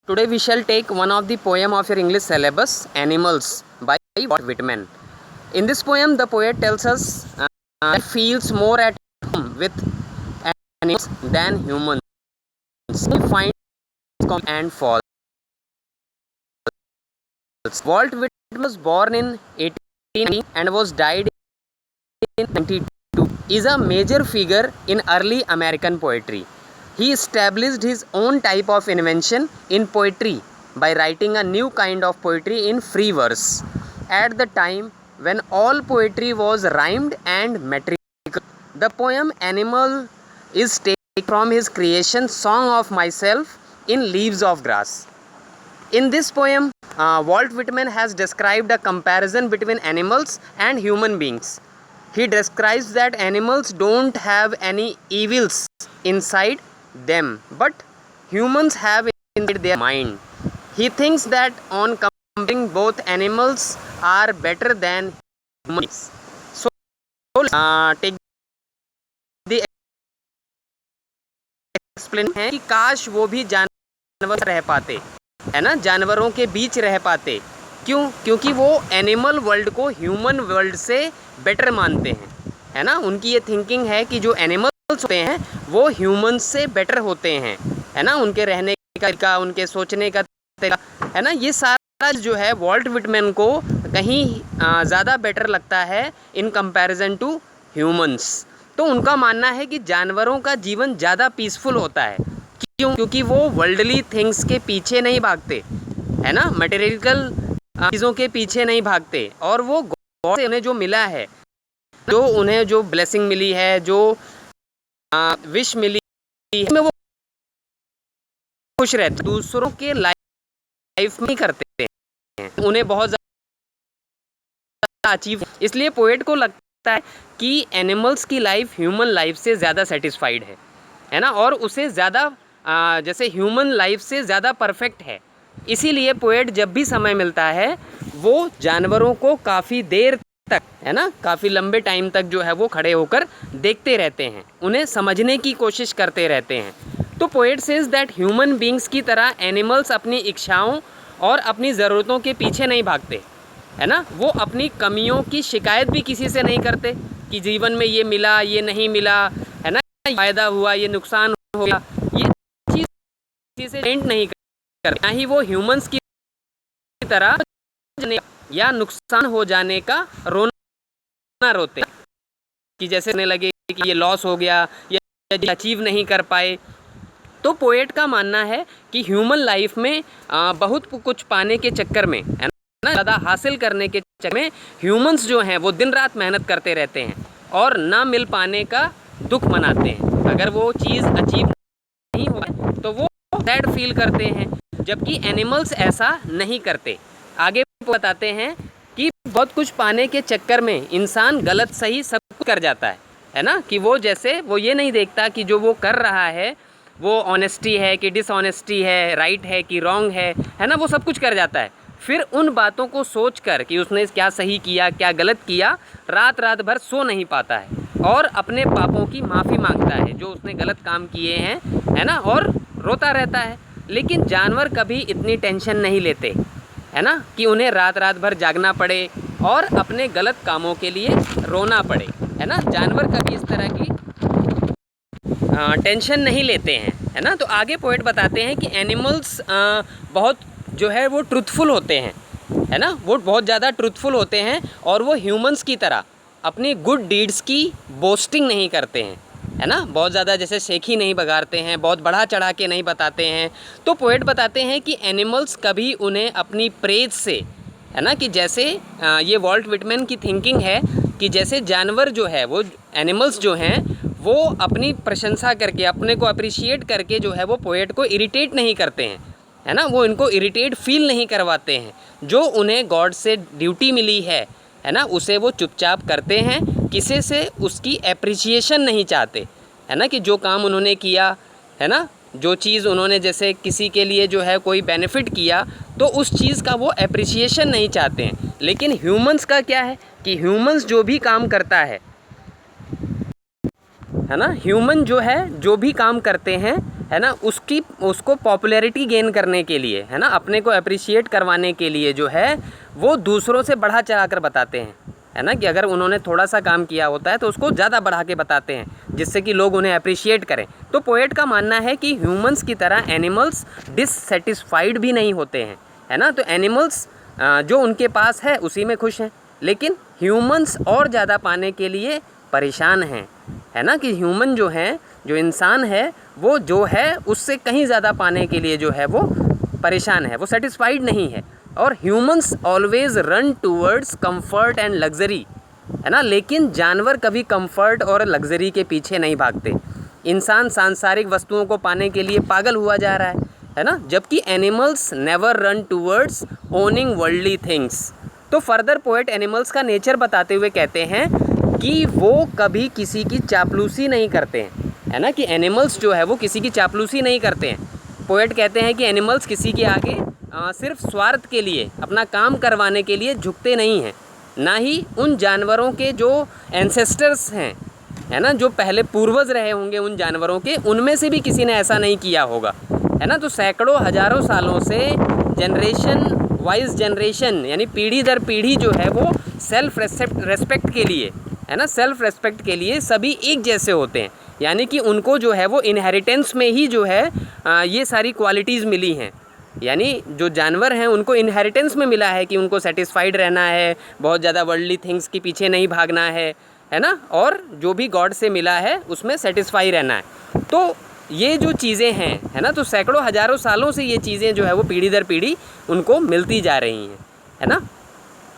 Today we shall take one of the poem of your English syllabus, Animals by Walt Whitman. In this poem, the poet tells us he feels more at home with animals than humans. He finds common and false. Walt Whitman was born in 1890 and was died in 1992. Is a major figure in early American poetry. He established his own type of invention in poetry by writing a new kind of poetry in free verse. At the time when all poetry was rhymed and metrical, the poem Animal is taken from his creation Song of Myself in Leaves of Grass. In this poem, Walt Whitman has described a comparison between animals and human beings. He describes that animals don't have any evils inside them, but humans have inside their mind. He thinks that on comparing both animals are better than humans. So take the explain है कि काश वो भी जानवर रह पाते, है ना, जानवरों के बीच रह पाते। क्यों? क्योंकि वो एनिमल वर्ल्ड को ह्यूमन वर्ल्ड से बेटर मानते हैं, है ना। उनकी ये थिंकिंग है कि जो एनिमल्स होते हैं वो ह्यूमन से बेटर होते हैं, है ना। उनके रहने का तरीका, उनके सोचने का तरीका, है ना, ये सारा जो है वॉल्ट विटमैन को कहीं ज़्यादा बेटर लगता है इन कंपैरिजन टू ह्यूमंस। तो उनका मानना है कि जानवरों का जीवन ज़्यादा पीसफुल होता है। क्यों? क्योंकि वो वर्ल्डली थिंग्स के पीछे नहीं भागते, है ना, मटेरियल चीज़ों के पीछे नहीं भागते, और वो गॉड से उन्हें जो मिला है, जो उन्हें जो ब्लेसिंग मिली है, जो विश मिली है, में वो खुश रहते, दूसरों के लाइफ में करते हैं, उन्हें बहुत ज़्यादा अचीव। इसलिए पोएट को लगता है कि एनिमल्स की लाइफ ह्यूमन लाइफ से ज़्यादा सेटिस्फाइड है ना, और उसे ज़्यादा जैसे ह्यूमन लाइफ से ज़्यादा परफेक्ट है। इसीलिए पोएट जब भी समय मिलता है वो जानवरों को काफ़ी देर तक, है ना, काफ़ी लंबे टाइम तक जो है वो खड़े होकर देखते रहते हैं, उन्हें समझने की कोशिश करते रहते हैं। तो poet says that human beings की तरह एनिमल्स अपनी इच्छाओं और अपनी ज़रूरतों के पीछे नहीं भागते, है ना। वो अपनी कमियों की शिकायत भी किसी से नहीं करते कि जीवन में ये मिला, ये नहीं मिला, है ना, फ़ायदा हुआ, ये नुकसान हो गया, ये चीज़ किसी से पेंट नहीं करते। ना ही वो ह्यूमंस की तरह या नुकसान हो जाने का रोना रोते कि जैसे नहीं लगे कि ये लॉस हो गया या अचीव नहीं कर पाए। तो पोएट का मानना है कि ह्यूमन लाइफ में बहुत कुछ पाने के चक्कर में, है ना, ज़्यादा हासिल करने के चक्कर में ह्यूमंस जो हैं वो दिन रात मेहनत करते रहते हैं और ना मिल पाने का दुख मनाते हैं। अगर वो चीज़ अचीव नहीं हो तो वो सैड फील करते हैं, जबकि एनिमल्स ऐसा नहीं करते। आगे बताते हैं कि बहुत कुछ पाने के चक्कर में इंसान गलत सही सब कुछ कर जाता है ना, कि वो जैसे वो ये नहीं देखता कि जो वो कर रहा है वो ऑनेस्टी है कि डिसऑनेस्टी है, राइट है कि रॉन्ग है ना, वो सब कुछ कर जाता है। फिर उन बातों को सोच कर कि उसने क्या सही किया क्या गलत किया, रात रात भर सो नहीं पाता है और अपने पापों की माफ़ी मांगता है जो उसने गलत काम किए हैं, है ना, और रोता रहता है। लेकिन जानवर कभी इतनी टेंशन नहीं लेते, है ना, कि उन्हें रात रात भर जागना पड़े और अपने गलत कामों के लिए रोना पड़े, है ना। जानवर कभी इस तरह की टेंशन नहीं लेते हैं, है ना। तो आगे पोएट बताते हैं कि एनिमल्स बहुत जो है वो ट्रूथफुल होते हैं, है ना, वो बहुत ज़्यादा ट्रूथफुल होते हैं और वो ह्यूमंस की तरह अपनी गुड डीड्स की बोस्टिंग नहीं करते हैं, है ना, बहुत ज़्यादा जैसे शेखी नहीं बगाड़ते हैं, बहुत बढ़ा चढ़ा के नहीं बताते हैं। तो पोएट बताते हैं कि एनिमल्स कभी उन्हें अपनी प्रेज से, है ना, कि जैसे ये वॉल्ट विटमैन की थिंकिंग है कि जैसे जानवर जो है वो एनिमल्स जो हैं वो अपनी प्रशंसा करके, अपने को अप्रिशिएट करके जो है वो पोएट को इरिटेट नहीं करते हैं, है ना, वो इनको इरिटेट फील नहीं करवाते हैं। जो उन्हें गॉड से ड्यूटी मिली है ना, उसे वो चुपचाप करते हैं, किसी से उसकी एप्रिसिएशन नहीं चाहते, है ना, कि जो काम उन्होंने किया, है ना, जो चीज़ उन्होंने जैसे किसी के लिए जो है कोई बेनिफिट किया तो उस चीज़ का वो एप्रिसिएशन नहीं चाहते हैं। लेकिन ह्यूमंस का क्या है कि ह्यूमंस जो भी काम करता है ना, ह्यूमन जो है जो भी काम करते हैं, है ना, उसको पॉपुलैरिटी गेन करने के लिए, है ना, अपने को अप्रिशिएट करवाने के लिए जो है वो दूसरों से बढ़ा चढ़ा कर बताते हैं, है ना, कि अगर उन्होंने थोड़ा सा काम किया होता है तो उसको ज़्यादा बढ़ा के बताते हैं जिससे कि लोग उन्हें अप्रिशिएट करें। तो पोएट का मानना है कि ह्यूमंस की तरह एनिमल्स डिससेटिस्फाइड भी नहीं होते हैं, है ना। तो एनिमल्स जो उनके पास है उसी में खुश हैं, लेकिन ह्यूमंस और ज़्यादा पाने के लिए परेशान हैं, है ना, कि ह्यूमन जो हैं, जो इंसान है वो जो है उससे कहीं ज़्यादा पाने के लिए जो है वो परेशान है, वो सेटिस्फाइड नहीं है। और humans always run towards comfort and luxury, है ना, लेकिन जानवर कभी कंफर्ट और लग्जरी के पीछे नहीं भागते। इंसान सांसारिक वस्तुओं को पाने के लिए पागल हुआ जा रहा है ना, जबकि animals never run towards owning worldly things. तो फर्दर पोएट एनिमल्स का नेचर बताते हुए कहते हैं कि वो कभी किसी की चापलूसी नहीं करते हैं, है ना, कि एनिमल्स जो है वो किसी की चापलूसी नहीं करते हैं। पोएट कहते हैं कि एनिमल्स किसी के आगे सिर्फ स्वार्थ के लिए, अपना काम करवाने के लिए झुकते नहीं हैं, ना ही उन जानवरों के जो एंसेस्टर्स हैं, है ना, जो पहले पूर्वज रहे होंगे उन जानवरों के, उनमें से भी किसी ने ऐसा नहीं किया होगा, है ना। तो सैकड़ों हज़ारों सालों से जनरेशन वाइज जनरेशन, यानी पीढ़ी दर पीढ़ी जो है वो सेल्फ रेस्पेक्ट के लिए, है ना, सेल्फ रेस्पेक्ट के लिए सभी एक जैसे होते हैं, यानी कि उनको जो है वो इनहेरिटेंस में ही जो है ये सारी क्वालिटीज़ मिली हैं। यानी जो जानवर हैं उनको इनहेरिटेंस में मिला है कि उनको सेटिस्फाइड रहना है, बहुत ज़्यादा वर्ल्डली थिंग्स के पीछे नहीं भागना है ना, और जो भी गॉड से मिला है उसमें सेटिस्फाई रहना है। तो ये जो चीज़ें हैं, है ना, तो सैकड़ों हज़ारों सालों से ये चीज़ें जो है वो पीढ़ी दर पीढ़ी उनको मिलती जा रही हैं, है ना।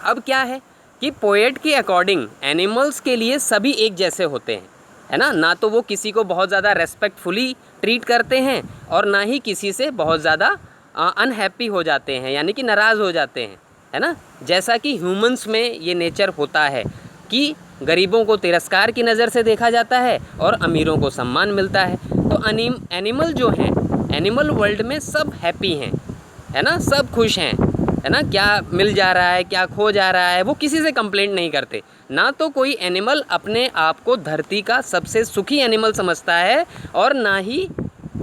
अब क्या है कि पोएट के अकॉर्डिंग एनिमल्स के लिए सभी एक जैसे होते हैं, है ना तो वो किसी को बहुत ज़्यादा रेस्पेक्टफुली ट्रीट करते हैं और ना ही किसी से बहुत ज़्यादा अनहैप्पी हो जाते हैं, यानी कि नाराज़ हो जाते हैं, है ना। जैसा कि ह्यूमंस में ये नेचर होता है कि गरीबों को तिरस्कार की नज़र से देखा जाता है और अमीरों को सम्मान मिलता है। तो एनिमल जो हैं, एनिमल वर्ल्ड में सब हैप्पी हैं, है ना, सब खुश हैं, है ना, क्या मिल जा रहा है, क्या खो जा रहा है, वो किसी से कंप्लेंट नहीं करते। ना तो कोई एनिमल अपने आप को धरती का सबसे सुखी एनिमल समझता है और ना ही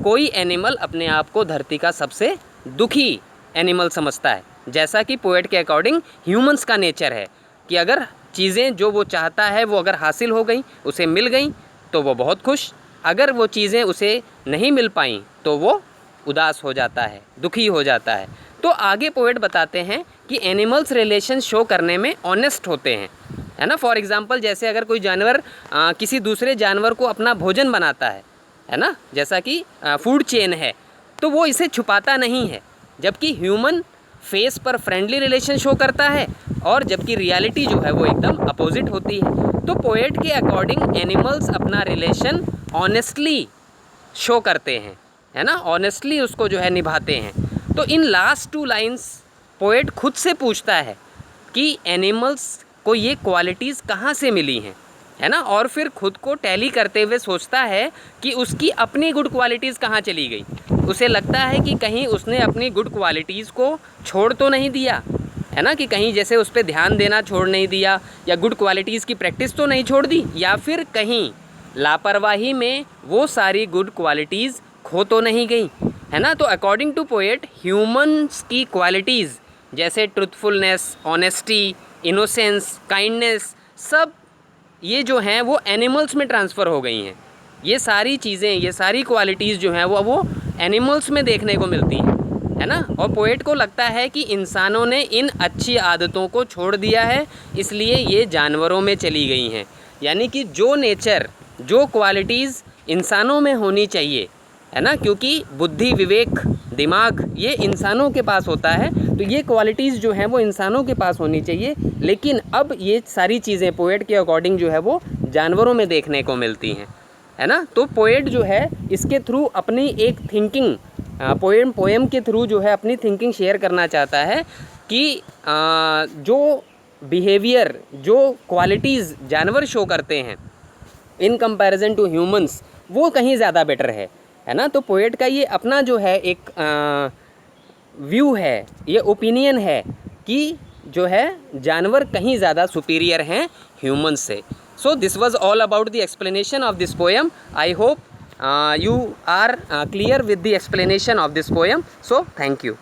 कोई एनिमल अपने आप को धरती का सबसे दुखी एनिमल समझता है। जैसा कि पोएट के अकॉर्डिंग ह्यूमंस का नेचर है कि अगर चीज़ें जो वो चाहता है वो अगर हासिल हो गई, उसे मिल गई तो वो बहुत खुश, अगर वो चीज़ें उसे नहीं मिल पाई तो वो उदास हो जाता है, दुखी हो जाता है। तो आगे पोएट बताते हैं कि एनिमल्स रिलेशन शो करने में ऑनेस्ट होते हैं, है ना। फॉर एग्जांपल जैसे अगर कोई जानवर किसी दूसरे जानवर को अपना भोजन बनाता है ना, जैसा कि फूड चेन है, तो वो इसे छुपाता नहीं है, जबकि ह्यूमन फेस पर फ्रेंडली रिलेशन शो करता है और जबकि रियलिटी जो है वो एकदम अपोजिट होती है। तो पोएट के अकॉर्डिंग एनिमल्स अपना रिलेशन ऑनेस्टली शो करते हैं, है ना, ऑनेस्टली उसको जो है निभाते हैं। तो इन लास्ट 2 लाइन्स पोएट खुद से पूछता है कि एनिमल्स को ये क्वालिटीज़ कहाँ से मिली हैं, है ना, और फिर खुद को टैली करते हुए सोचता है कि उसकी अपनी गुड क्वालिटीज़ कहाँ चली गई। उसे लगता है कि कहीं उसने अपनी गुड क्वालिटीज़ को छोड़ तो नहीं दिया, है ना, कि कहीं जैसे उस पर ध्यान देना छोड़ नहीं दिया या गुड क्वालिटीज़ की प्रैक्टिस तो नहीं छोड़ दी, या फिर कहीं लापरवाही में वो सारी गुड क्वालिटीज़ खो तो नहीं गई, है ना। तो अकॉर्डिंग टू पोएट ह्यूमंस की क्वालिटीज़ जैसे ट्रुथफुलनेस, ऑनेस्टी, इनोसेंस, काइंडनेस, सब ये जो हैं वो एनिमल्स में ट्रांसफ़र हो गई हैं। ये सारी चीज़ें, ये सारी क्वालिटीज़ जो हैं वो एनिमल्स में देखने को मिलती हैं, है ना। और पोएट को लगता है कि इंसानों ने इन अच्छी आदतों को छोड़ दिया है, इसलिए ये जानवरों में चली गई हैं। यानी कि जो नेचर, जो क्वालिटीज़ इंसानों में होनी चाहिए, है ना, क्योंकि बुद्धि, विवेक, दिमाग ये इंसानों के पास होता है, तो ये क्वालिटीज़ जो हैं वो इंसानों के पास होनी चाहिए, लेकिन अब ये सारी चीज़ें पोएट के अकॉर्डिंग जो है वो जानवरों में देखने को मिलती हैं, है ना। तो पोएट जो है इसके थ्रू अपनी एक थिंकिंग, पोएम के थ्रू जो है अपनी थिंकिंग शेयर करना चाहता है कि जो बिहेवियर, जो क्वालिटीज़ जानवर शो करते हैं इन कंपैरिजन टू ह्यूमंस, वो कहीं ज़्यादा बेटर है ना। तो पोएट का ये अपना जो है एक व्यू है, ये ओपिनियन है कि जो है जानवर कहीं ज़्यादा सुपीरियर हैं ह्यूमंस से। So this was all about the explanation of this poem. I hope you are clear with the explanation of this poem. So thank you.